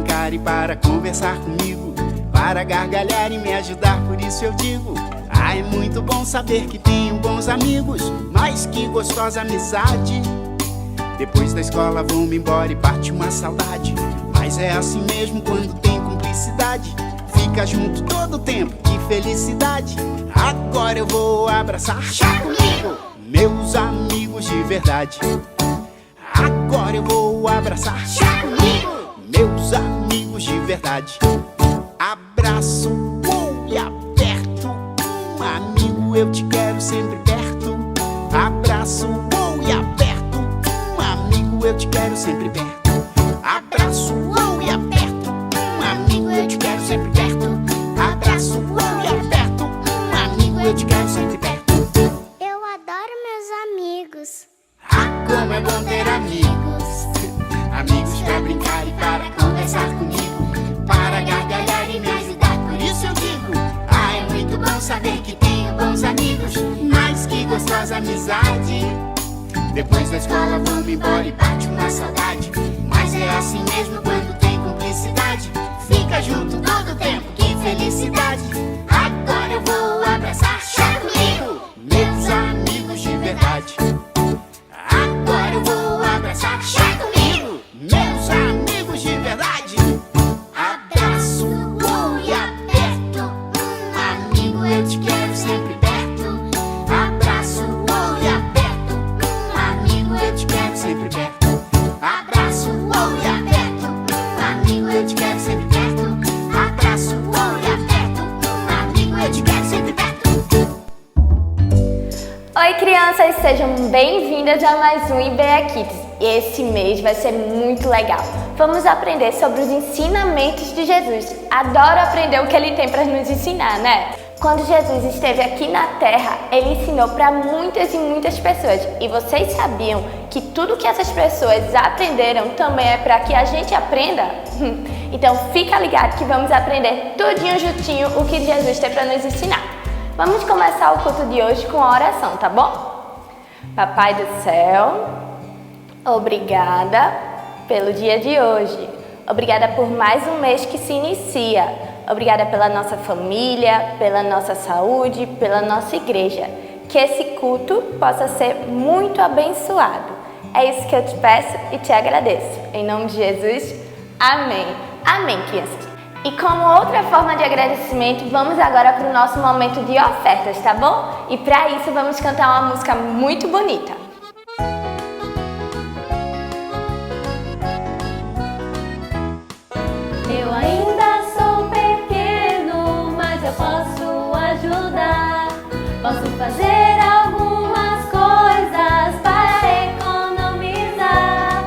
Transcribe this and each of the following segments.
brincar e para conversar comigo, para gargalhar e me ajudar, por isso eu digo: ah, é muito bom saber que tenho bons amigos, mas que gostosa amizade. Depois da escola vou-me embora e bate uma saudade, mas é assim mesmo quando tem cumplicidade. Fica junto todo o tempo, que felicidade. Agora eu vou abraçar chá comigo, meus amigos de verdade. Agora eu vou abraçar chá comigo, meus amigos de verdade. Abraço e aperto, amigo, eu te quero sempre perto. Abraço e aperto, amigo, eu te quero sempre perto. Abraço e aperto, amigo, eu te quero sempre perto. Abraço e aperto, amigo, eu te quero sempre perto. Eu adoro meus amigos. Ah, como é bom ter amigos, amigos pra brincar e para conversar comigo, para gargalhar e me ajudar, por isso eu digo: ah, é muito bom saber que tenho bons amigos, mas que gostosa amizade. Depois da escola vou-me embora e bate uma saudade, mas é assim mesmo quando tem cumplicidade. Fica junto todo o tempo, que felicidade. Agora eu vou abraçar chá comigo, meus amigos de verdade. Agora eu vou abraçar chá comigo, meus amigos de verdade. Abraço e aperto, amigo, eu te quero sempre perto. Abraço e aperto, amigo, eu te quero sempre perto. Abraço e aperto, amigo, eu te quero sempre perto. Abraço e aperto, amigo, eu te quero sempre perto. Oi, crianças, sejam bem-vindas a mais um IBEA Kids. Esse mês vai ser muito legal. Vamos aprender sobre os ensinamentos de Jesus. Adoro aprender o que ele tem para nos ensinar, né? Quando Jesus esteve aqui na Terra, ele ensinou para muitas e muitas pessoas. E vocês sabiam que tudo que essas pessoas aprenderam também é para que a gente aprenda? Então fica ligado que vamos aprender tudinho juntinho o que Jesus tem para nos ensinar. Vamos começar o culto de hoje com a oração, tá bom? Papai do céu, obrigada pelo dia de hoje. Obrigada por mais um mês que se inicia. Obrigada pela nossa família, pela nossa saúde, pela nossa igreja. Que esse culto possa ser muito abençoado. É isso que eu te peço e te agradeço. Em nome de Jesus, amém. Amém, crianças. E como outra forma de agradecimento, vamos agora para o nosso momento de ofertas, tá bom? E para isso vamos cantar uma música muito bonita. Eu ainda sou pequeno, mas eu posso ajudar. Posso fazer algumas coisas para economizar.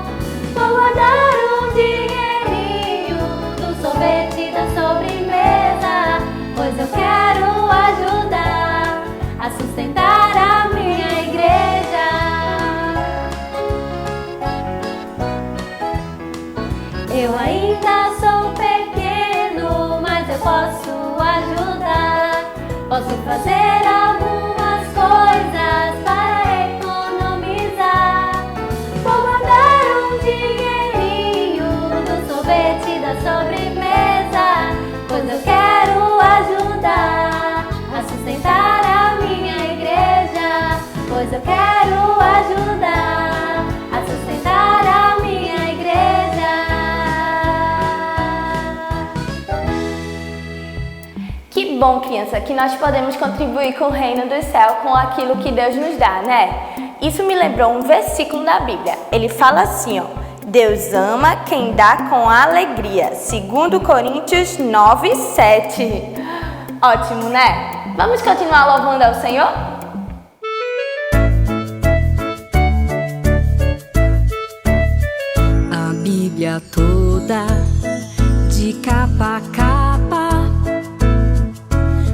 Vou guardar um dinheirinho do sorvete da sobremesa, pois eu quero ajudar a sustentar a minha igreja. Eu ainda sou pequeno, mas eu posso ajudar. Posso fazer algumas coisas para economizar. Vou guardar um dinheirinho do sorvete da sobremesa, pois eu quero ajudar a sustentar a minha igreja. Pois eu quero ajudar a sustentar a minha igreja. Que bom, criança, que nós podemos contribuir com o reino do céu com aquilo que Deus nos dá, né? Isso me lembrou um versículo da Bíblia. Ele fala assim, ó: Deus ama quem dá com alegria. 2 Coríntios 9, 7. Ótimo, né? Vamos continuar louvando ao Senhor? A Bíblia toda, de capa a capa,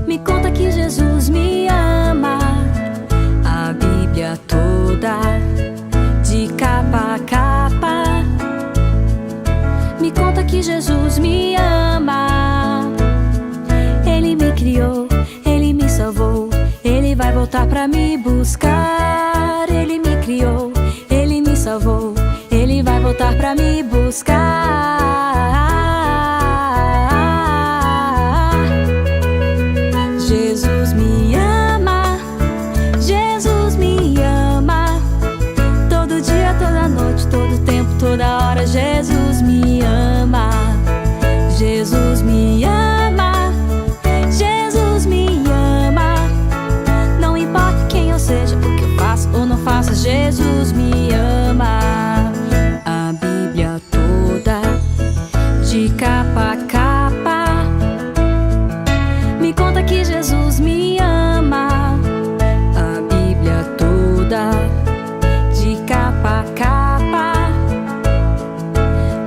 me conta que Jesus me ama. A Bíblia toda, de capa a capa, me conta que Jesus me ama. Ele me criou, Ele me salvou, Ele vai voltar pra me buscar. Ele me criou, Ele me salvou, Ele vai voltar pra me buscar. capa a capa. Me conta que Jesus me ama, a Bíblia toda, de capa a capa.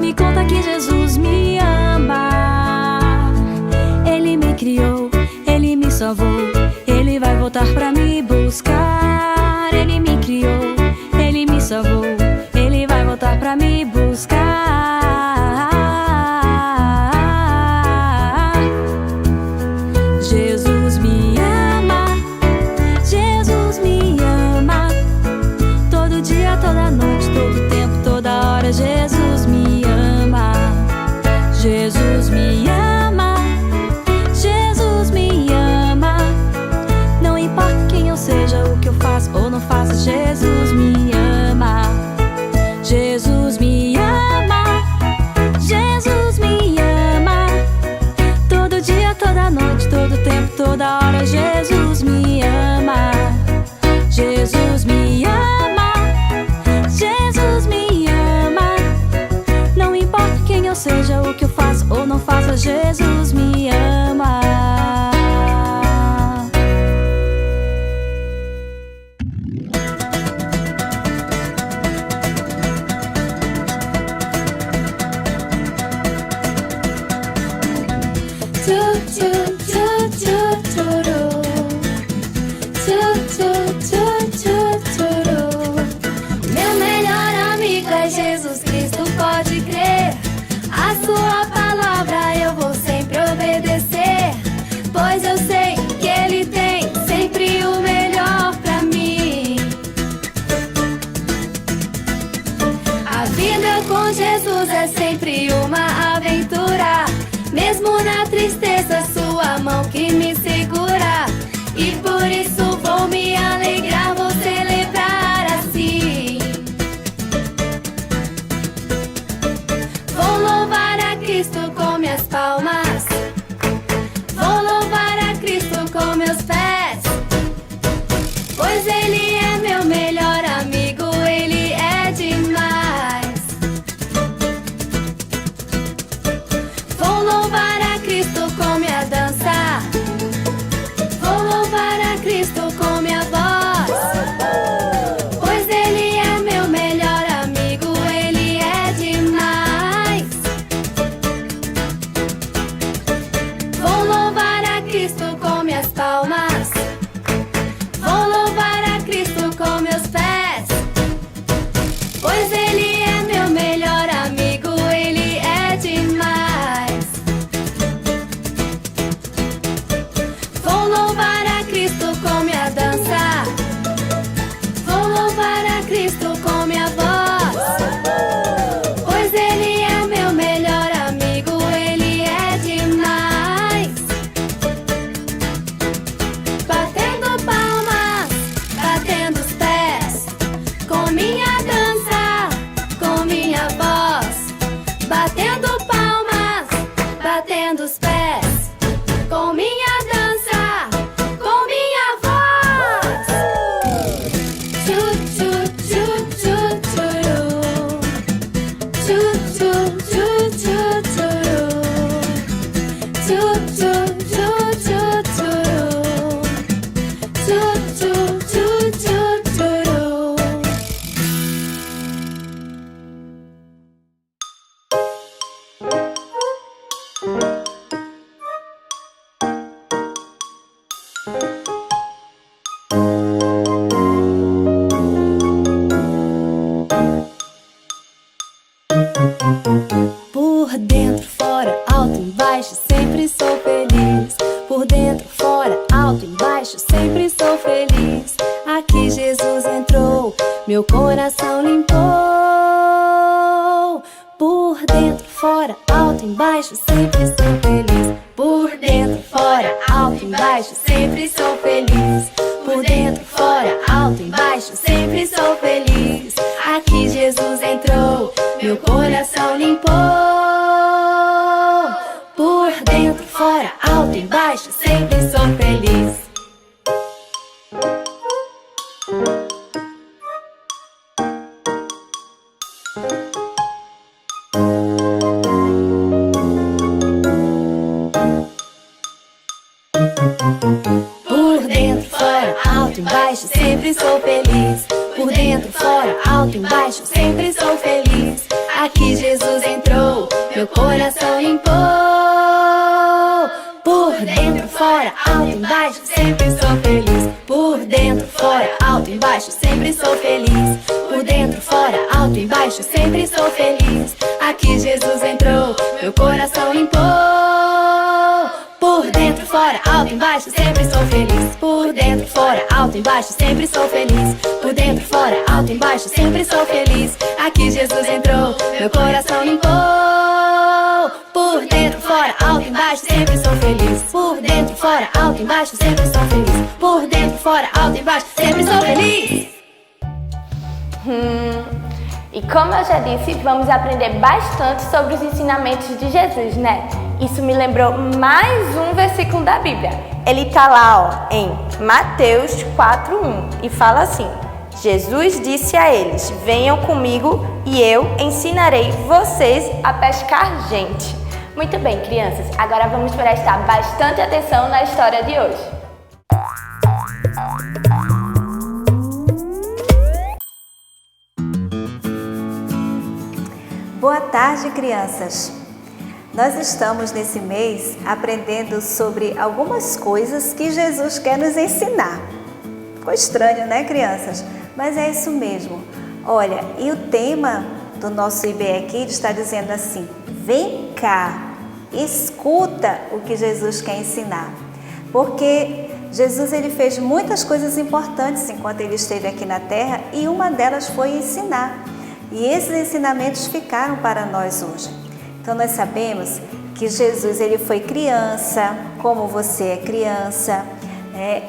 Me conta que Jesus me ama. Ele me criou, Ele me salvou, Ele vai voltar pra me buscar. Ele me criou, Ele me salvou, Ele vai voltar pra me buscar. Jesus me ama, Jesus me ama. Todo dia, toda noite, todo tempo, toda hora. Jesus me ama, Jesus me ama, Jesus me ama. Não importa quem eu seja, o que eu faço ou não faço, Jesus me ama, Jesus me ama, Jesus me ama. Todo dia, toda noite, todo tempo, toda hora. Jesus me ama, Jesus me ama, Jesus me ama. Não importa quem eu seja, o que eu faço ou não faço, Jesus me ama. Meu melhor amigo é Jesus Cristo, pode crer. A sua palavra eu vou sempre obedecer, pois eu sei que Ele tem sempre o melhor pra mim. A vida com Jesus é sempre uma aventura, mesmo na tristeza, sua mão que me segura. E por isso vou me alegrar, vou celebrar assim. Vou louvar a Cristo com minhas palmas, vou louvar a Cristo com meus pés, pois Ele é meu melhor amigo, Ele é demais. Vou louvar a Cristo com minha dança, vou louvar a Cristo com minha voz, pois Ele é meu melhor amigo, Ele é demais. Vou louvar a Cristo com minhas palmas, vou louvar a Cristo com meus pés, pois Ele é meu melhor amigo, Ele é demais. Vou louvar a Cristo com minha dança, vou louvar a Cristo com minha voz, pois Ele é meu melhor amigo, Ele é demais. Batendo palmas, batendo os pés, com minha dança, com minha voz. Batendo palmas, batendo os pés, com minha dança, com minha voz. Tchu, tchu, tchu, tchu, tchuru. Tchu, tchu, tchu, tchu, tchuru. Tchu, tchu, tchu, tchu, tchuru. Tchu, tchu, tchu, tchu, tchuru. Por dentro, fora, alto, embaixo, sempre sou feliz. Por dentro, fora, alto, embaixo, sempre sou feliz. Aqui Jesus entrou, meu coração limpou. Por dentro, fora, alto, embaixo, sempre sou feliz. Por dentro, fora, alto, embaixo, sempre sou feliz. Por dentro, fora, alto, embaixo, sempre sou feliz. Aqui Jesus entrou, meu coração limpou. Por dentro, fora, alto, embaixo, sempre sou feliz. sempre sou feliz. Por dentro, fora, alto, embaixo, sempre sou feliz. Aqui Jesus entrou, meu coração limpou. Por dentro, fora, alto, embaixo, sempre sou feliz. Por dentro, fora, alto, embaixo, sempre sou feliz. Por dentro, fora, alto, embaixo, sempre sou feliz. Aqui Jesus entrou, meu coração limpou. Por dentro, fora, alto, embaixo, sempre sou feliz. Por dentro, fora, alto, embaixo, sempre sou feliz. Por dentro, fora, alto, embaixo, sempre sou feliz. Aqui Jesus entrou, meu coração limpou. Por dentro, fora, alto, embaixo, sempre sou feliz. Por dentro, fora, alto, embaixo, sempre sou feliz. Por dentro, fora, alto, embaixo, sempre sou feliz. E como eu já disse, vamos aprender bastante sobre os ensinamentos de Jesus, né? Isso me lembrou mais um versículo da Bíblia. Ele tá lá, ó, em Mateus 4:1 e fala assim: Jesus disse a eles: venham comigo e eu ensinarei vocês a pescar gente. Muito bem, crianças, agora vamos prestar bastante atenção na história de hoje. Boa tarde, crianças! Nós estamos nesse mês aprendendo sobre algumas coisas que Jesus quer nos ensinar. Ficou estranho, né, crianças? Mas é isso mesmo. Olha, e o tema do nosso IBE Kids está dizendo assim: vem cá, escuta o que Jesus quer ensinar. Porque Jesus ele fez muitas coisas importantes enquanto ele esteve aqui na Terra e uma delas foi ensinar. E esses ensinamentos ficaram para nós hoje. Então nós sabemos que Jesus ele foi criança, como você é criança,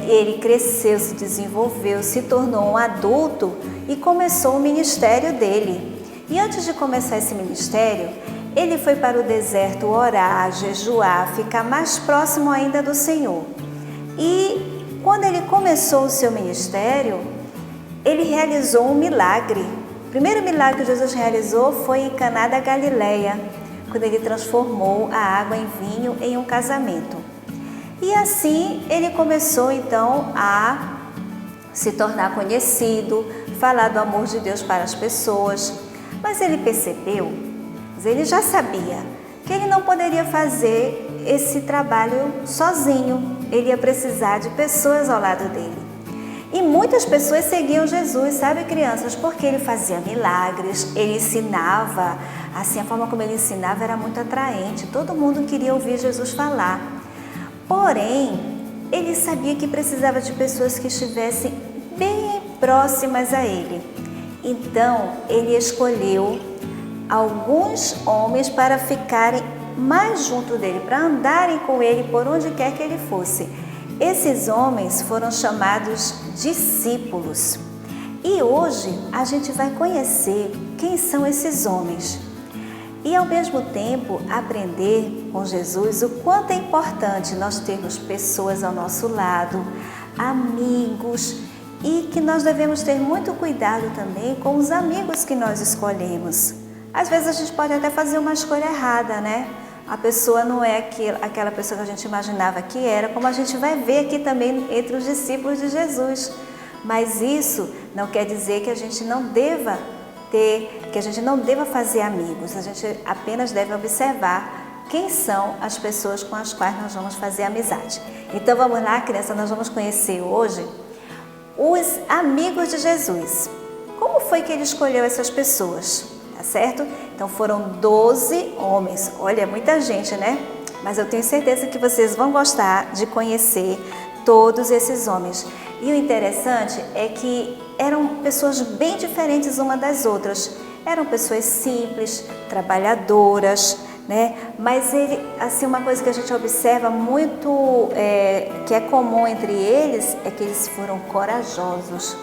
ele cresceu, se desenvolveu, se tornou um adulto e começou o ministério dele. E antes de começar esse ministério, ele foi para o deserto orar, jejuar, ficar mais próximo ainda do Senhor. E quando ele começou o seu ministério, ele realizou um milagre. O primeiro milagre que Jesus realizou foi em Caná da Galileia, quando ele transformou a água em vinho em um casamento. E assim ele começou então a se tornar conhecido, falar do amor de Deus para as pessoas. Mas ele percebeu, ele já sabia, que ele não poderia fazer esse trabalho sozinho. Ele ia precisar de pessoas ao lado dele. E muitas pessoas seguiam Jesus, sabe, crianças? Porque ele fazia milagres, ele ensinava, assim, a forma como ele ensinava era muito atraente, todo mundo queria ouvir Jesus falar. Porém, ele sabia que precisava de pessoas que estivessem bem próximas a ele. Então, ele escolheu alguns homens para ficarem mais junto dele, para andarem com ele por onde quer que ele fosse. Esses homens foram chamados discípulos. E hoje a gente vai conhecer quem são esses homens. E ao mesmo tempo aprender com Jesus o quanto é importante nós termos pessoas ao nosso lado, amigos, e que nós devemos ter muito cuidado também com os amigos que nós escolhemos. Às vezes a gente pode até fazer uma escolha errada, né? A pessoa não é aquela pessoa que a gente imaginava que era, como a gente vai ver aqui também entre os discípulos de Jesus. Mas isso não quer dizer que a gente não deva fazer amigos. A gente apenas deve observar quem são as pessoas com as quais nós vamos fazer amizade. Então vamos lá, criança, nós vamos conhecer hoje os amigos de Jesus. Como foi que ele escolheu essas pessoas? Tá certo? Então foram 12 homens. Olha, é muita gente, né? Mas eu tenho certeza que vocês vão gostar de conhecer todos esses homens. E o interessante é que eram pessoas bem diferentes uma das outras. Eram pessoas simples, trabalhadoras, né? Mas ele, assim, uma coisa que a gente observa muito, que é comum entre eles, é que eles foram corajosos.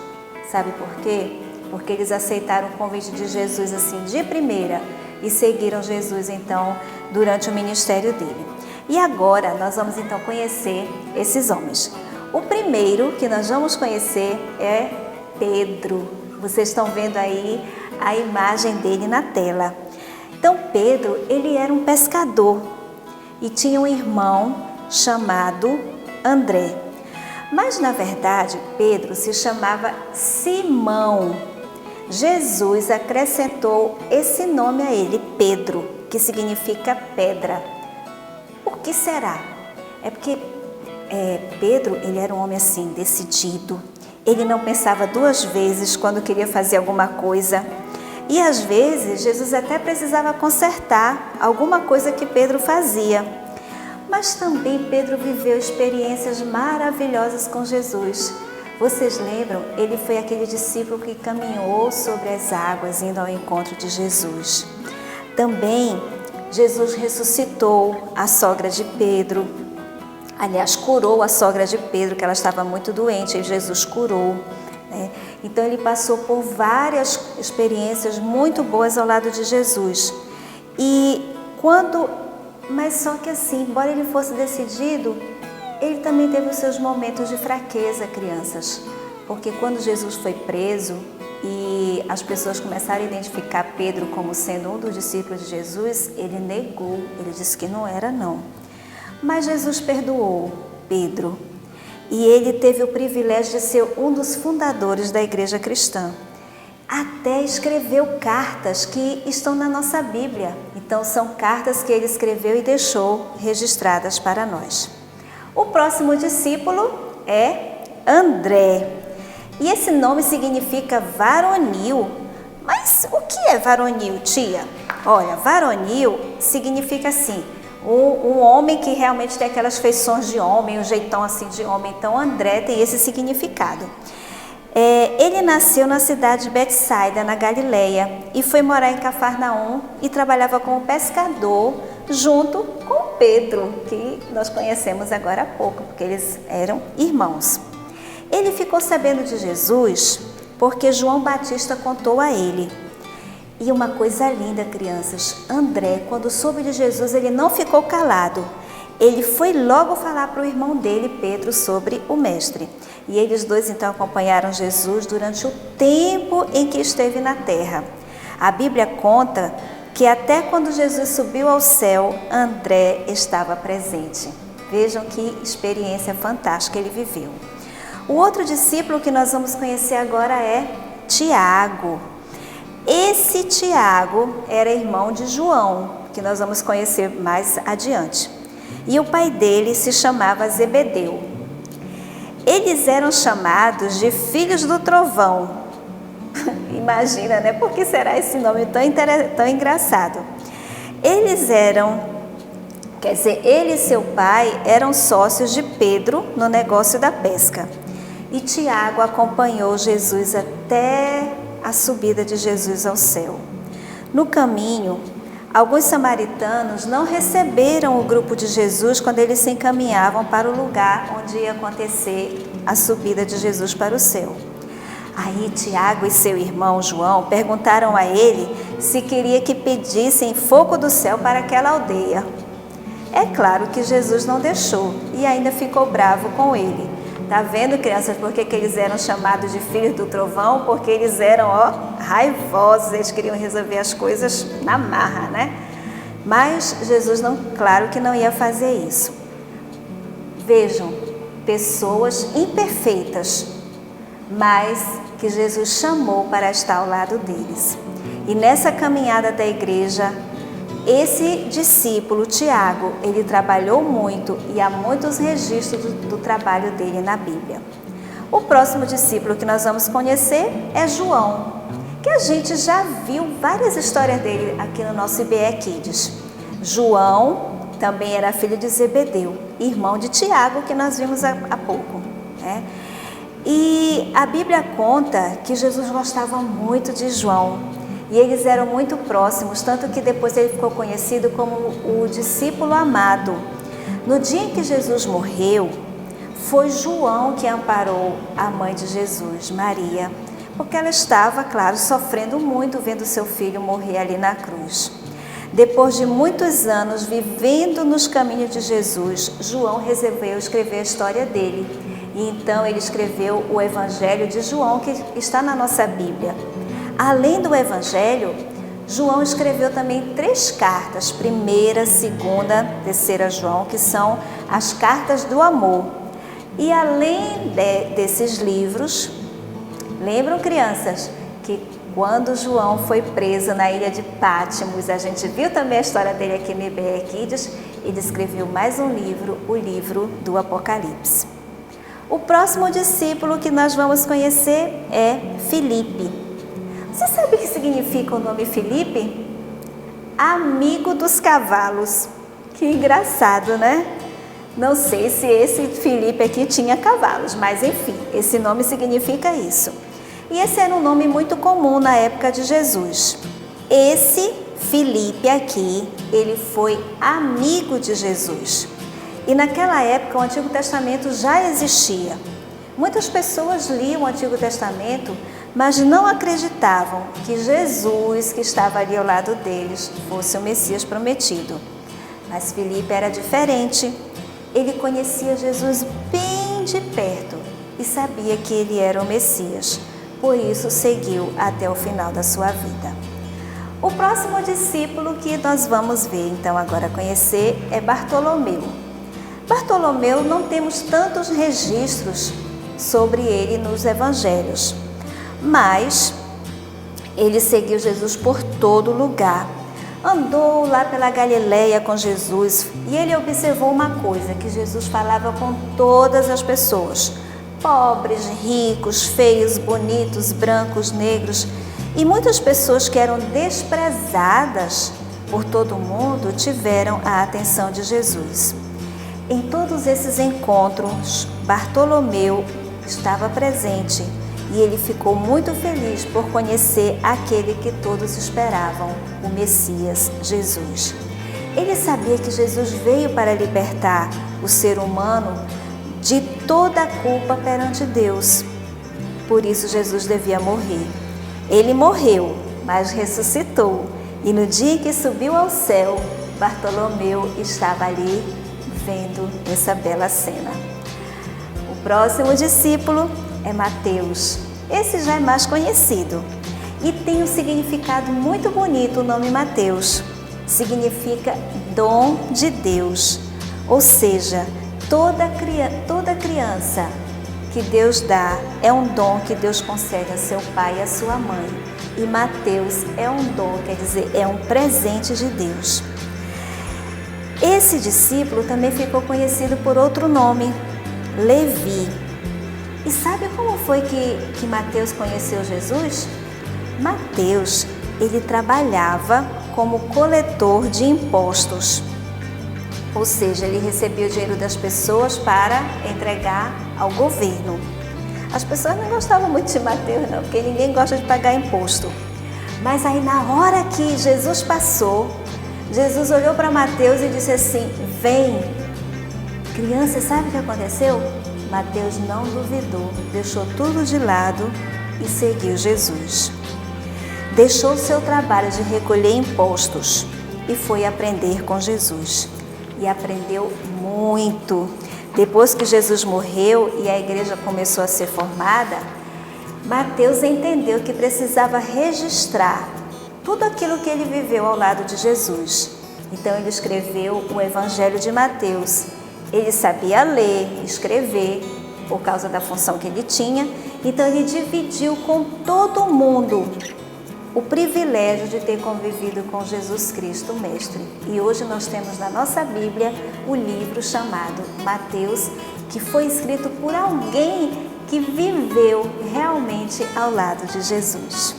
Sabe por quê? Porque eles aceitaram o convite de Jesus assim de primeira e seguiram Jesus então durante o ministério dele. E agora nós vamos então conhecer esses homens. O primeiro que nós vamos conhecer é Pedro. Vocês estão vendo aí a imagem dele na tela. Então Pedro, ele era um pescador e tinha um irmão chamado André. Mas na verdade, Pedro se chamava Simão. Jesus acrescentou esse nome a ele, Pedro, que significa pedra. Por que será? É porque Pedro, ele era um homem assim, decidido. Ele não pensava duas vezes quando queria fazer alguma coisa. E às vezes, Jesus até precisava consertar alguma coisa que Pedro fazia. Mas também Pedro viveu experiências maravilhosas com Jesus. Vocês lembram? Ele foi aquele discípulo que caminhou sobre as águas, indo ao encontro de Jesus. Também, Jesus ressuscitou a sogra de Pedro. Aliás, curou a sogra de Pedro, que ela estava muito doente, e Jesus curou, né? Então, ele passou por várias experiências muito boas ao lado de Jesus. Mas só que assim, embora ele fosse decidido, ele também teve os seus momentos de fraqueza, crianças. Porque quando Jesus foi preso e as pessoas começaram a identificar Pedro como sendo um dos discípulos de Jesus, ele negou, ele disse que não era não. Mas Jesus perdoou Pedro e ele teve o privilégio de ser um dos fundadores da igreja cristã. Até escreveu cartas que estão na nossa Bíblia. Então são cartas que ele escreveu e deixou registradas para nós. O próximo discípulo é André. E esse nome significa varonil. Mas o que é varonil, tia? Olha, varonil significa assim, um homem que realmente tem aquelas feições de homem, um jeitão assim de homem. Então, André tem esse significado. Ele nasceu na cidade de Betsaida, na Galileia, e foi morar em Cafarnaum e trabalhava como pescador junto com Pedro, que nós conhecemos agora há pouco, porque eles eram irmãos. Ele ficou sabendo de Jesus porque João Batista contou a ele. E uma coisa linda, crianças, André, quando soube de Jesus, ele não ficou calado. Ele foi logo falar para o irmão dele, Pedro, sobre o mestre. E eles dois então acompanharam Jesus durante o tempo em que esteve na terra. A Bíblia conta que até quando Jesus subiu ao céu, André estava presente. Vejam que experiência fantástica ele viveu. O outro discípulo que nós vamos conhecer agora é Tiago. Esse Tiago era irmão de João, que nós vamos conhecer mais adiante. E o pai dele se chamava Zebedeu. Eles eram chamados de filhos do trovão. Imagina, né? Por que será esse nome tão engraçado? Ele e seu pai eram sócios de Pedro no negócio da pesca. E Tiago acompanhou Jesus até a subida de Jesus ao céu. No caminho, alguns samaritanos não receberam o grupo de Jesus quando eles se encaminhavam para o lugar onde ia acontecer a subida de Jesus para o céu. Aí Tiago e seu irmão João perguntaram a ele se queria que pedissem fogo do céu para aquela aldeia. É claro que Jesus não deixou e ainda ficou bravo com ele. Tá vendo, crianças, por que eles eram chamados de filhos do trovão? Porque eles eram, raivosos, eles queriam resolver as coisas na marra, né? Mas Jesus, claro que não ia fazer isso. Vejam, pessoas imperfeitas, mas que Jesus chamou para estar ao lado deles. E nessa caminhada da igreja, esse discípulo, Tiago, ele trabalhou muito e há muitos registros do trabalho dele na Bíblia. O próximo discípulo que nós vamos conhecer é João, que a gente já viu várias histórias dele aqui no nosso IBE Kids. João também era filho de Zebedeu, irmão de Tiago, que nós vimos há pouco, né? E a Bíblia conta que Jesus gostava muito de João. E eles eram muito próximos, tanto que depois ele ficou conhecido como o discípulo amado. No dia em que Jesus morreu, foi João que amparou a mãe de Jesus, Maria, porque ela estava, claro, sofrendo muito vendo seu filho morrer ali na cruz. Depois de muitos anos vivendo nos caminhos de Jesus, João resolveu escrever a história dele. E então ele escreveu o Evangelho de João, que está na nossa Bíblia. Além do Evangelho, João escreveu também 3 cartas, 1ª, 2ª, 3ª João, que são as cartas do amor. E além desses livros, lembram, crianças, que quando João foi preso na ilha de Patmos, a gente viu também a história dele aqui no IBE Kids, ele escreveu mais um livro, o livro do Apocalipse. O próximo discípulo que nós vamos conhecer é Filipe. Você sabe o que significa o nome Filipe? Amigo dos cavalos. Que engraçado, né? Não sei se esse Filipe aqui tinha cavalos, mas enfim, esse nome significa isso. E esse era um nome muito comum na época de Jesus. Esse Filipe aqui, ele foi amigo de Jesus. E naquela época o Antigo Testamento já existia. Muitas pessoas liam o Antigo Testamento, mas não acreditavam que Jesus, que estava ali ao lado deles, fosse o Messias prometido. Mas Filipe era diferente. Ele conhecia Jesus bem de perto e sabia que ele era o Messias. Por isso, seguiu até o final da sua vida. O próximo discípulo que nós vamos ver, então, agora conhecer, é Bartolomeu. Bartolomeu, não temos tantos registros sobre ele nos evangelhos, mas ele seguiu Jesus por todo lugar. Andou lá pela Galileia com Jesus e ele observou uma coisa, que Jesus falava com todas as pessoas, pobres, ricos, feios, bonitos, brancos, negros, e muitas pessoas que eram desprezadas por todo mundo tiveram a atenção de Jesus. Em todos esses encontros, Bartolomeu estava presente e ele ficou muito feliz por conhecer aquele que todos esperavam, o Messias, Jesus. Ele sabia que Jesus veio para libertar o ser humano de toda a culpa perante Deus. Por isso Jesus devia morrer. Ele morreu, mas ressuscitou. E no dia em que subiu ao céu, Bartolomeu estava ali vendo essa bela cena. O próximo discípulo é Mateus. Esse já é mais conhecido e tem um significado muito bonito. O nome Mateus significa dom de Deus, ou seja, toda criança que Deus dá é um dom que Deus concede a seu pai e a sua mãe. E Mateus é um dom, quer dizer, é um presente de Deus. Esse discípulo também ficou conhecido por outro nome, Levi. E sabe como foi que Mateus conheceu Jesus? Mateus, ele trabalhava como coletor de impostos. Ou seja, ele recebia o dinheiro das pessoas para entregar ao governo. As pessoas não gostavam muito de Mateus, não, porque ninguém gosta de pagar imposto. Mas aí, na hora que Jesus passou, Jesus olhou para Mateus e disse assim: vem. Criança, sabe o que aconteceu? Mateus não duvidou, deixou tudo de lado e seguiu Jesus. Deixou o seu trabalho de recolher impostos e foi aprender com Jesus. E aprendeu muito. Depois que Jesus morreu e a igreja começou a ser formada, Mateus entendeu que precisava registrar tudo aquilo que ele viveu ao lado de Jesus. Então ele escreveu o Evangelho de Mateus. Ele sabia ler, escrever, por causa da função que ele tinha. Então ele dividiu com todo mundo o privilégio de ter convivido com Jesus Cristo, o Mestre. E hoje nós temos na nossa Bíblia o livro chamado Mateus, que foi escrito por alguém que viveu realmente ao lado de Jesus.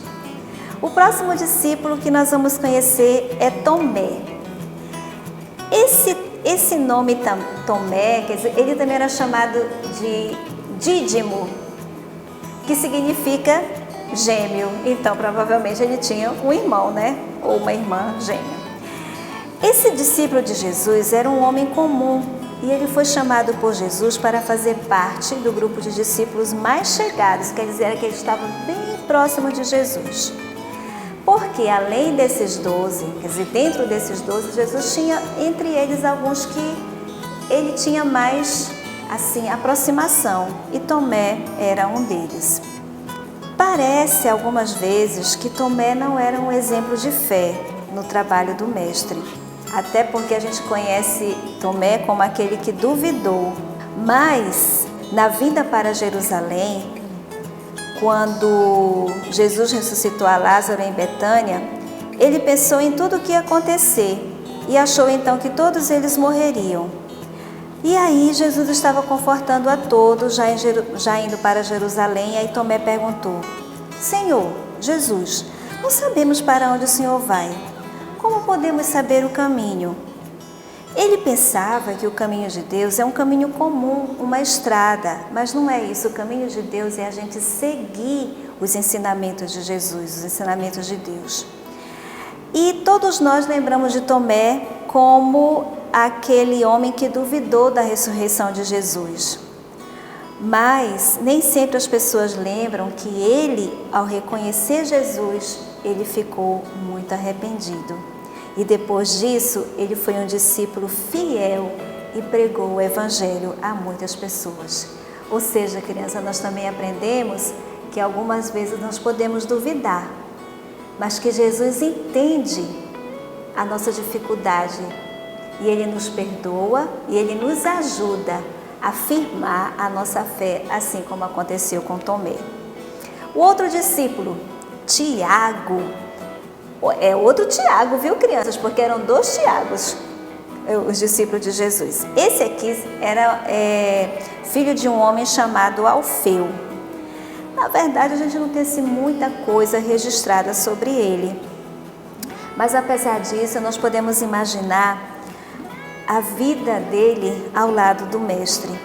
O próximo discípulo que nós vamos conhecer é Tomé. Esse nome Tomé, quer dizer, ele também era chamado de Dídimo, que significa gêmeo. Então, provavelmente ele tinha um irmão, né? Ou uma irmã gêmea. Esse discípulo de Jesus era um homem comum e ele foi chamado por Jesus para fazer parte do grupo de discípulos mais chegados, quer dizer, que ele estava bem próximo de Jesus. Porque além desses 12, quer dizer, dentro desses 12, Jesus tinha entre eles alguns que ele tinha mais, assim, aproximação, e Tomé era um deles. Parece algumas vezes que Tomé não era um exemplo de fé no trabalho do Mestre, até porque a gente conhece Tomé como aquele que duvidou, mas na vinda para Jerusalém, quando Jesus ressuscitou a Lázaro em Betânia, ele pensou em tudo o que ia acontecer e achou então que todos eles morreriam. E aí Jesus estava confortando a todos, já indo para Jerusalém, e aí Tomé perguntou: Senhor, Jesus, não sabemos para onde o Senhor vai. Como podemos saber o caminho? Ele pensava que o caminho de Deus é um caminho comum, uma estrada, mas não é isso. O caminho de Deus é a gente seguir os ensinamentos de Jesus, os ensinamentos de Deus. E todos nós lembramos de Tomé como aquele homem que duvidou da ressurreição de Jesus. Mas nem sempre as pessoas lembram que ele, ao reconhecer Jesus, ele ficou muito arrependido. E depois disso, ele foi um discípulo fiel e pregou o Evangelho a muitas pessoas. Ou seja, criança, nós também aprendemos que algumas vezes nós podemos duvidar, mas que Jesus entende a nossa dificuldade e Ele nos perdoa e Ele nos ajuda a firmar a nossa fé, assim como aconteceu com Tomé. O outro discípulo, Tiago, é outro Tiago, viu, crianças? Porque eram 2 Tiagos, os discípulos de Jesus. Esse aqui era filho de um homem chamado Alfeu. Na verdade, a gente não tem assim, muita coisa registrada sobre ele. Mas apesar disso, nós podemos imaginar a vida dele ao lado do Mestre.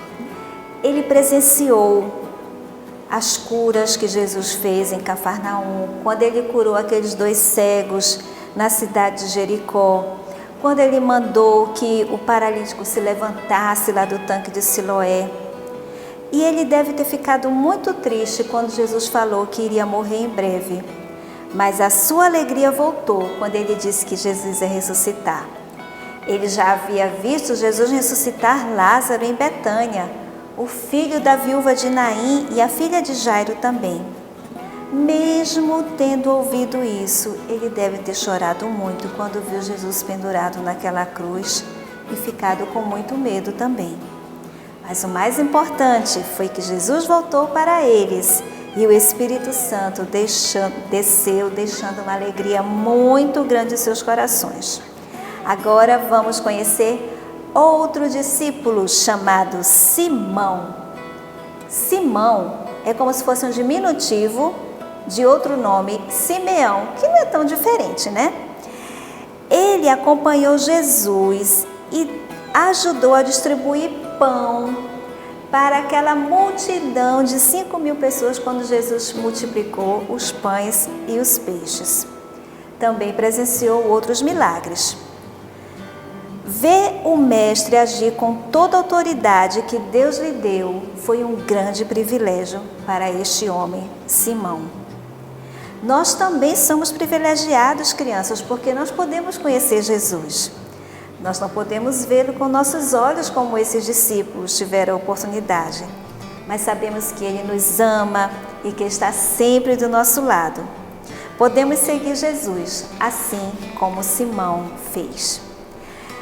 Ele presenciou as curas que Jesus fez em Cafarnaum, quando ele curou aqueles 2 cegos na cidade de Jericó, quando ele mandou que o paralítico se levantasse lá do tanque de Siloé. E ele deve ter ficado muito triste quando Jesus falou que iria morrer em breve. Mas a sua alegria voltou quando ele disse que Jesus ia ressuscitar. Ele já havia visto Jesus ressuscitar Lázaro em Betânia, o filho da viúva de Naim e a filha de Jairo também. Mesmo tendo ouvido isso, ele deve ter chorado muito quando viu Jesus pendurado naquela cruz e ficado com muito medo também. Mas o mais importante foi que Jesus voltou para eles e o Espírito Santo desceu, deixando uma alegria muito grande em seus corações. Agora vamos conhecer outro discípulo chamado Simão. Simão é como se fosse um diminutivo de outro nome, Simeão, que não é tão diferente, né? Ele acompanhou Jesus e ajudou a distribuir pão para aquela multidão de 5.000 pessoas quando Jesus multiplicou os pães e os peixes. Também presenciou outros milagres. Ver o Mestre agir com toda a autoridade que Deus lhe deu foi um grande privilégio para este homem, Simão. Nós também somos privilegiados, crianças, porque nós podemos conhecer Jesus. Nós não podemos vê-lo com nossos olhos como esses discípulos tiveram a oportunidade, mas sabemos que Ele nos ama e que está sempre do nosso lado. Podemos seguir Jesus, assim como Simão fez.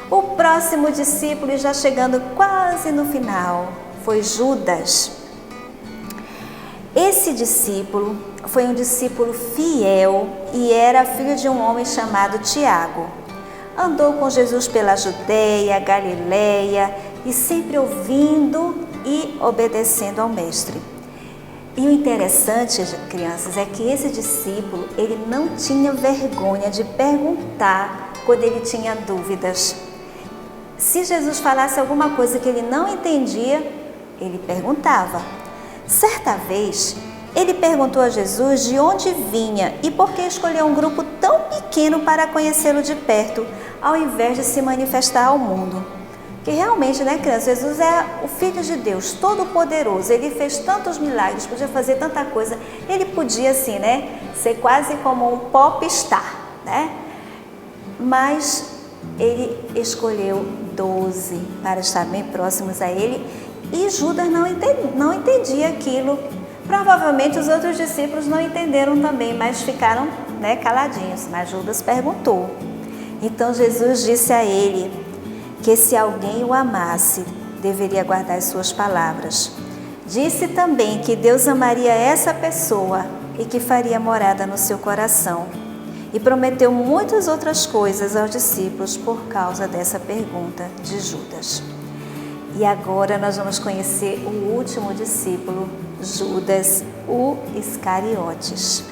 O próximo discípulo, já chegando quase no final, foi Judas. Esse discípulo foi um discípulo fiel e era filho de um homem chamado Tiago. Andou com Jesus pela Judeia, Galileia e sempre ouvindo e obedecendo ao Mestre. E o interessante, crianças, é que esse discípulo, ele não tinha vergonha de perguntar quando ele tinha dúvidas. Se Jesus falasse alguma coisa que ele não entendia, ele perguntava. Certa vez, ele perguntou a Jesus de onde vinha e por que escolheu um grupo tão pequeno para conhecê-lo de perto, ao invés de se manifestar ao mundo. Que realmente, né, criança, Jesus é o Filho de Deus, todo-poderoso. Ele fez tantos milagres, podia fazer tanta coisa. Ele podia, assim, né, ser quase como um popstar, né? Mas ele escolheu 12 para estar bem próximos a ele e Judas não entendia aquilo. Provavelmente os outros discípulos não entenderam também, mas ficaram, né, caladinhos. Mas Judas perguntou. Então Jesus disse a ele que se alguém o amasse, deveria guardar as suas palavras. Disse também que Deus amaria essa pessoa e que faria morada no seu coração. E prometeu muitas outras coisas aos discípulos por causa dessa pergunta de Judas. E agora nós vamos conhecer o último discípulo, Judas, o Iscariotes.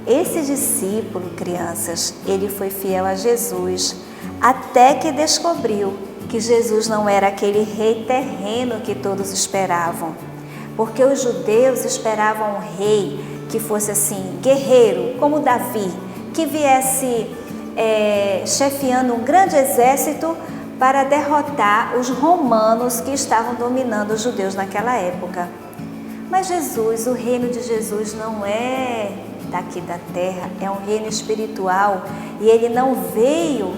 Esse discípulo, crianças, ele foi fiel a Jesus até que descobriu que Jesus não era aquele rei terreno que todos esperavam. Porque os judeus esperavam um rei que fosse assim, guerreiro, como Davi, que viesse chefiando um grande exército para derrotar os romanos que estavam dominando os judeus naquela época. Mas Jesus, o reino de Jesus não é daqui da terra, é um reino espiritual e ele não veio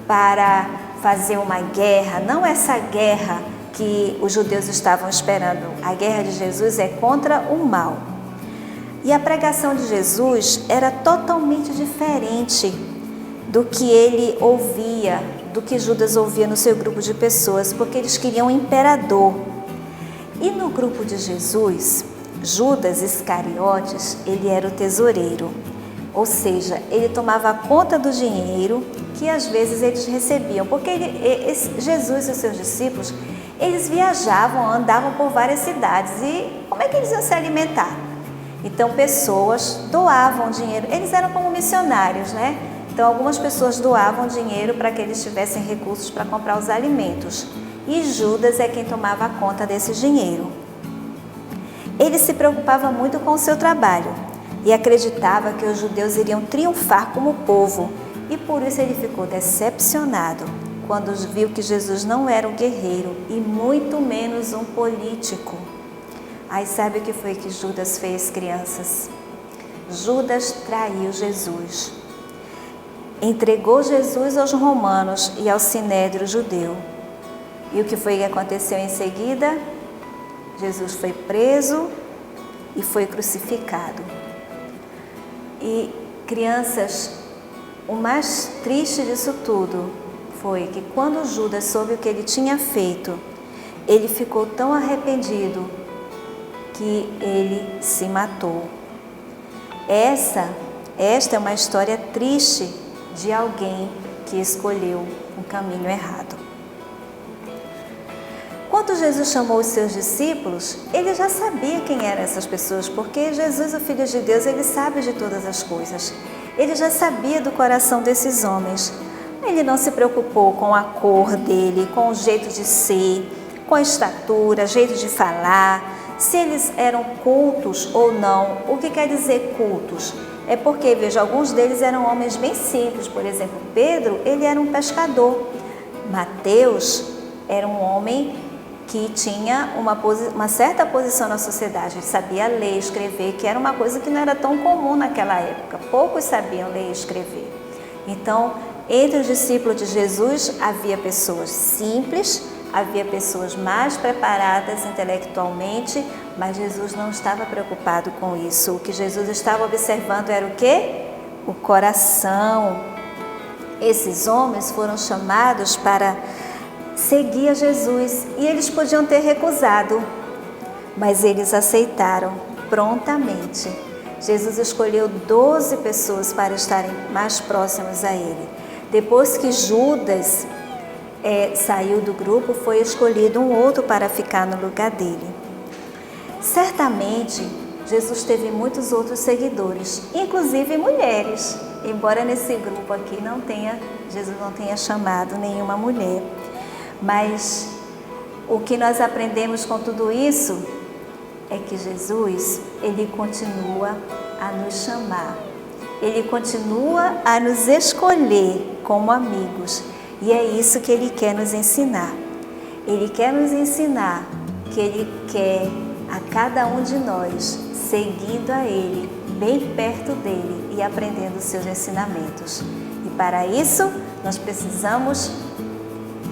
para fazer uma guerra, não essa guerra que os judeus estavam esperando. A guerra de Jesus é contra o mal. E a pregação de Jesus era totalmente diferente do que ele ouvia, do que Judas ouvia no seu grupo de pessoas, porque eles queriam um imperador. E no grupo de Jesus, Judas Iscariotes, ele era o tesoureiro, ou seja, ele tomava conta do dinheiro que às vezes eles recebiam, porque Jesus e os seus discípulos, eles viajavam, andavam por várias cidades e como é que eles iam se alimentar? Então pessoas doavam dinheiro, eles eram como missionários, né? Então algumas pessoas doavam dinheiro para que eles tivessem recursos para comprar os alimentos. E Judas é quem tomava conta desse dinheiro. Ele se preocupava muito com o seu trabalho e acreditava que os judeus iriam triunfar como povo. E por isso ele ficou decepcionado quando viu que Jesus não era um guerreiro e muito menos um político. Aí sabe o que foi que Judas fez, crianças? Judas traiu Jesus. Entregou Jesus aos romanos e ao sinédrio judeu. E o que foi que aconteceu em seguida? Jesus foi preso e foi crucificado. E, crianças, o mais triste disso tudo foi que quando Judas soube o que ele tinha feito, ele ficou tão arrependido que ele se matou. Esta é uma história triste de alguém que escolheu um caminho errado. Quando Jesus chamou os seus discípulos, ele já sabia quem eram essas pessoas, porque Jesus, o Filho de Deus, ele sabe de todas as coisas. Ele já sabia do coração desses homens. Ele não se preocupou com a cor dele, com o jeito de ser, com a estatura, jeito de falar, se eles eram cultos ou não. O que quer dizer cultos? É porque, veja, alguns deles eram homens bem simples. Por exemplo, Pedro, ele era um pescador. Mateus era um homem que tinha uma certa posição na sociedade. Ele sabia ler e escrever, que era uma coisa que não era tão comum naquela época. Poucos sabiam ler e escrever. Então, entre os discípulos de Jesus, havia pessoas simples, havia pessoas mais preparadas intelectualmente, mas Jesus não estava preocupado com isso. O que Jesus estava observando era o quê? O coração. Esses homens foram chamados para seguir a Jesus e eles podiam ter recusado, mas eles aceitaram prontamente. Jesus escolheu 12 pessoas para estarem mais próximas a ele. Depois que Judas saiu do grupo, foi escolhido um outro para ficar no lugar dele. Certamente, Jesus teve muitos outros seguidores, inclusive mulheres, embora nesse grupo aqui Jesus não tenha chamado nenhuma mulher. Mas o que nós aprendemos com tudo isso é que Jesus, ele continua a nos chamar, ele continua a nos escolher como amigos. E é isso que ele quer nos ensinar. Ele quer nos ensinar que ele quer a cada um de nós seguindo a ele, bem perto dele e aprendendo os seus ensinamentos. E para isso, nós precisamos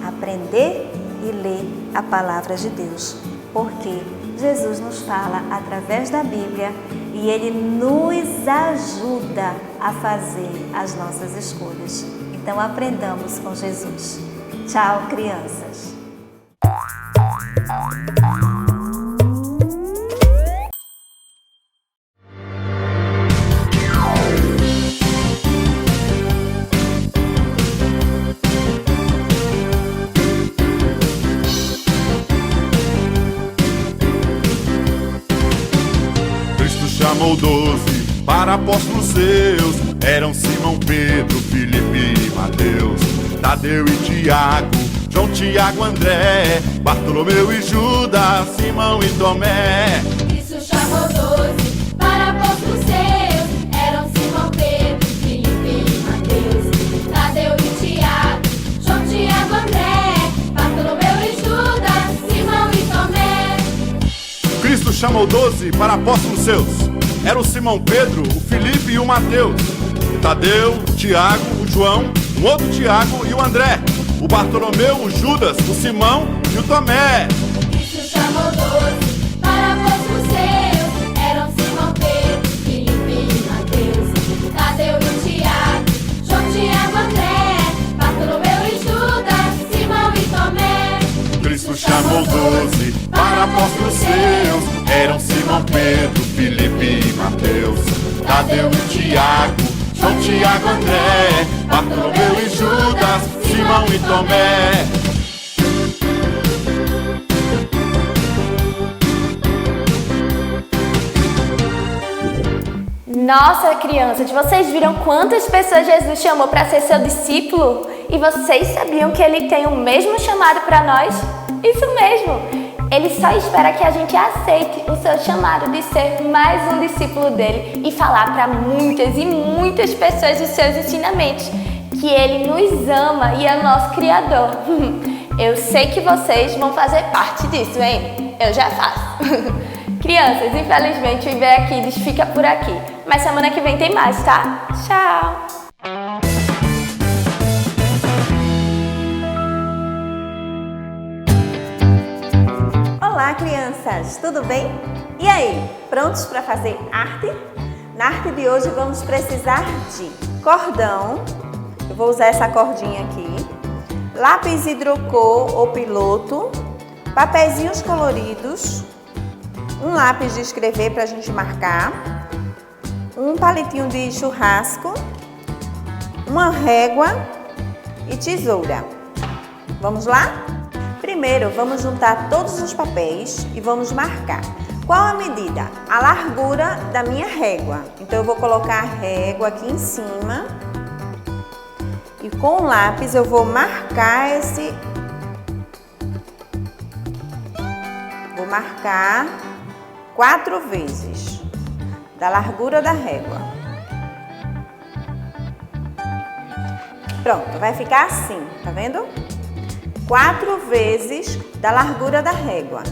aprender e ler a palavra de Deus, porque Jesus nos fala através da Bíblia e ele nos ajuda a fazer as nossas escolhas. Então aprendamos com Jesus. Tchau, crianças! chamou 12 para apóstolos seus. Eram Simão, Pedro, Filipe e Mateus, Tadeu e Tiago, João, Tiago, André, Bartolomeu e Judas, Simão e Tomé. Cristo chamou 12 para apóstolos seus. Eram Simão, Pedro, Filipe e Mateus, Tadeu e Tiago, João, Tiago, André, Bartolomeu e Judas, Simão e Tomé. Cristo chamou 12 para apóstolos seus. Eram Simão, Pedro, o Filipe e o Mateus, o Tadeu, o Tiago, o João, um outro Tiago e o André, o Bartolomeu, o Judas, o Simão e o Tomé. Cristo chamou 12 para apóstolos seus. Eram Simão, Pedro, Filipe e Mateus, Tadeu e Tiago, João, Tiago, André, Bartolomeu e Judas, Simão e Tomé. Cristo chamou 12 para apóstolos seus. Eram Simão, Pedro, Filipe e Mateus, Tadeu e Tiago, João, Tiago, André, Bartolomeu e Judas, Simão e Tomé. Nossa, crianças, vocês viram quantas pessoas Jesus chamou para ser seu discípulo? E vocês sabiam que ele tem o mesmo chamado para nós? Isso mesmo! Ele só espera que a gente aceite o seu chamado de ser mais um discípulo dele e falar para muitas e muitas pessoas os seus ensinamentos, que ele nos ama e é o nosso Criador. Eu sei que vocês vão fazer parte disso, hein? Eu já faço. Crianças, infelizmente o IBEA Kids fica por aqui, mas semana que vem tem mais, tá? Tchau! Olá, crianças! Tudo bem? E aí, prontos para fazer arte? Na arte de hoje vamos precisar de cordão, eu vou usar essa cordinha aqui, lápis hidrocor ou piloto, papeizinhos coloridos, um lápis de escrever para a gente marcar, um palitinho de churrasco, uma régua e tesoura. Vamos lá? Primeiro, vamos juntar todos os papéis e vamos marcar. Qual a medida? A largura da minha régua. Então, eu vou colocar a régua aqui em cima e com o lápis eu vou marcar Vou marcar 4 vezes da largura da régua. Pronto, vai ficar assim, tá vendo? 4 vezes da largura da régua.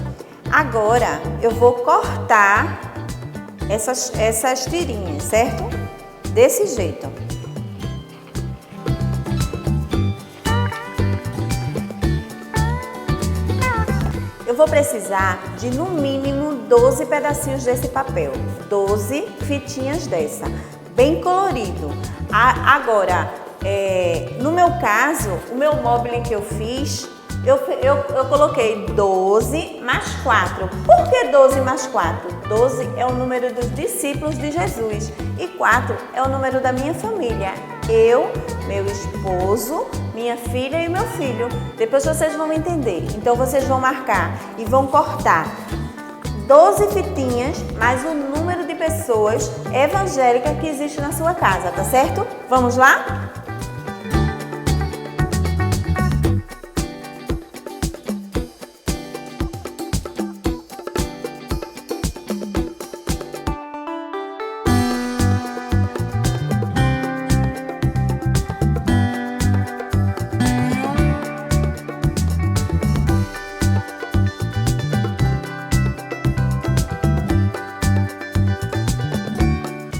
Agora, eu vou cortar essas tirinhas, certo? Desse jeito. Eu vou precisar de no mínimo 12 pedacinhos desse papel. 12 fitinhas dessa, bem colorido. Agora, no meu caso, o meu mobile que eu fiz, eu coloquei 12 mais 4. Por que 12 mais 4? 12 é o número dos discípulos de Jesus e 4 é o número da minha família. Eu, meu esposo, minha filha e meu filho. Depois vocês vão entender. Então vocês vão marcar e vão cortar 12 fitinhas mais o número de pessoas evangélicas que existe na sua casa, tá certo? Vamos lá?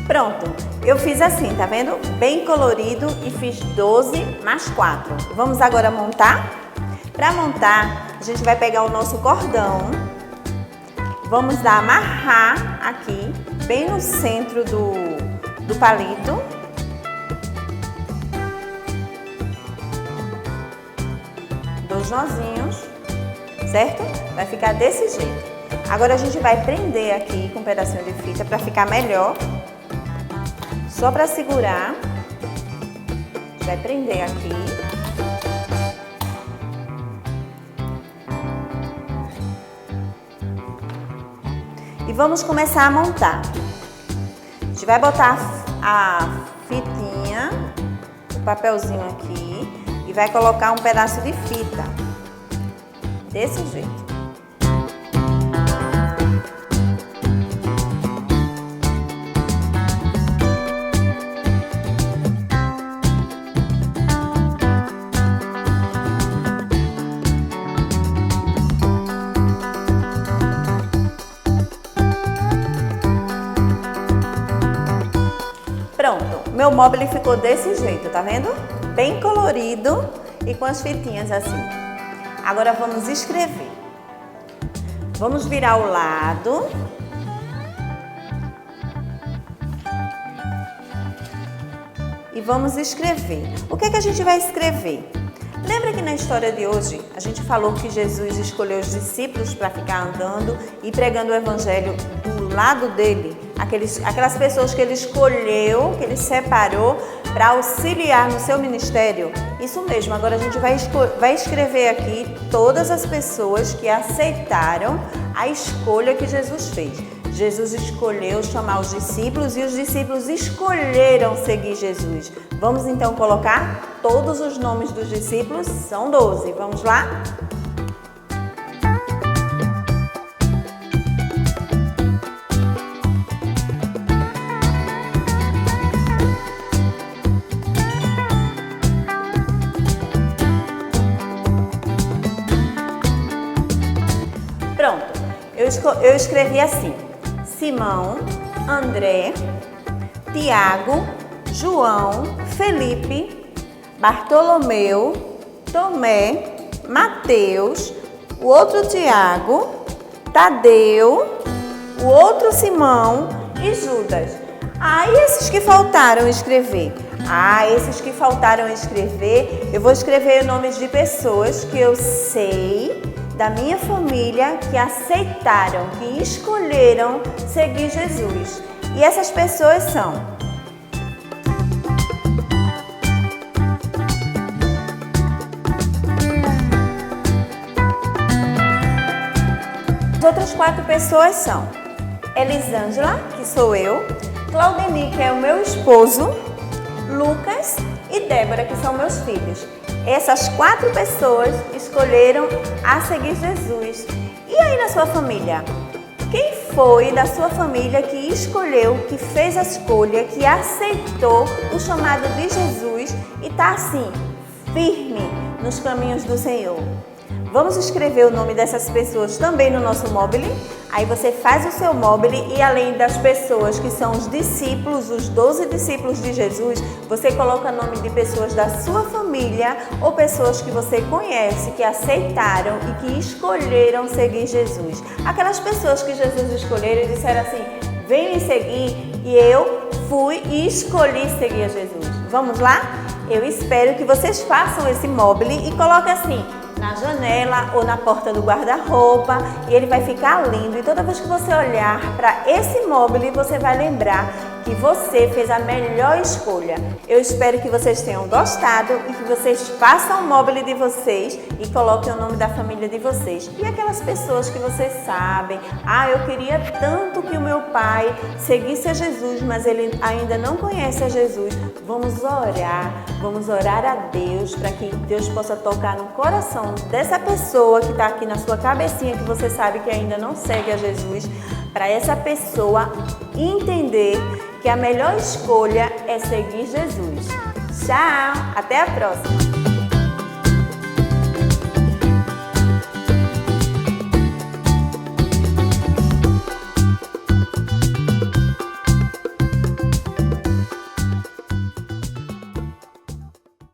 Pronto, eu fiz assim, tá vendo? Bem colorido e fiz 12 mais 4. Vamos agora montar? Para montar, a gente vai pegar o nosso cordão, vamos amarrar aqui, bem no centro do palito. Dois nozinhos, certo? Vai ficar desse jeito. Agora a gente vai prender aqui com um pedacinho de fita para ficar melhor. Só para segurar, a gente vai prender aqui. E vamos começar a montar. gente vai botar a fitinha, o papelzinho aqui e vai colocar um pedaço de fita, desse jeito. Pronto, meu móvel ficou desse jeito, tá vendo? Bem colorido e com as fitinhas assim. Agora vamos escrever. Vamos virar o lado. E vamos escrever. O que é que a gente vai escrever? Lembra que na história de hoje a gente falou que Jesus escolheu os discípulos para ficar andando e pregando o evangelho do lado dele? Aquelas pessoas que ele escolheu, que ele separou para auxiliar no seu ministério? Isso mesmo, agora a gente vai escrever aqui todas as pessoas que aceitaram a escolha que Jesus fez. Jesus escolheu chamar os discípulos e os discípulos escolheram seguir Jesus. Vamos então colocar todos os nomes dos discípulos, são 12. Vamos lá? Pronto, eu escrevi assim: Simão, André, Tiago, João, Felipe, Bartolomeu, Tomé, Mateus, o outro Tiago, Tadeu, o outro Simão e Judas. E esses que faltaram escrever? Esses que faltaram escrever, eu vou escrever nomes de pessoas que eu sei da minha família que aceitaram, que escolheram seguir Jesus. E essas pessoas são: as outras 4 pessoas são Elisângela, que sou eu, Claudeni, que é o meu esposo, Lucas e Débora, que são meus filhos. Essas 4 pessoas escolheram a seguir Jesus. E aí na sua família? Quem foi da sua família que escolheu, que fez a escolha, que aceitou o chamado de Jesus e está assim, firme nos caminhos do Senhor? Vamos escrever o nome dessas pessoas também no nosso móvel. Aí você faz o seu móvel e além das pessoas que são os discípulos, os 12 discípulos de Jesus, você coloca o nome de pessoas da sua família ou pessoas que você conhece, que aceitaram e que escolheram seguir Jesus. Aquelas pessoas que Jesus escolheu e disseram assim: vem me seguir, e eu fui e escolhi seguir a Jesus. Vamos lá? Eu espero que vocês façam esse móvel e coloquem assim na janela ou na porta do guarda-roupa e ele vai ficar lindo. E toda vez que você olhar para esse móvel, você vai lembrar que você fez a melhor escolha. Eu espero que vocês tenham gostado e que vocês façam o móvel de vocês e coloquem o nome da família de vocês. E aquelas pessoas que vocês sabem: eu queria tanto que o meu pai seguisse a Jesus, mas ele ainda não conhece a Jesus. Vamos orar a Deus para que Deus possa tocar no coração dessa pessoa que está aqui na sua cabecinha, que você sabe que ainda não segue a Jesus, para essa pessoa entender que a melhor escolha é seguir Jesus. Tchau! Até a próxima!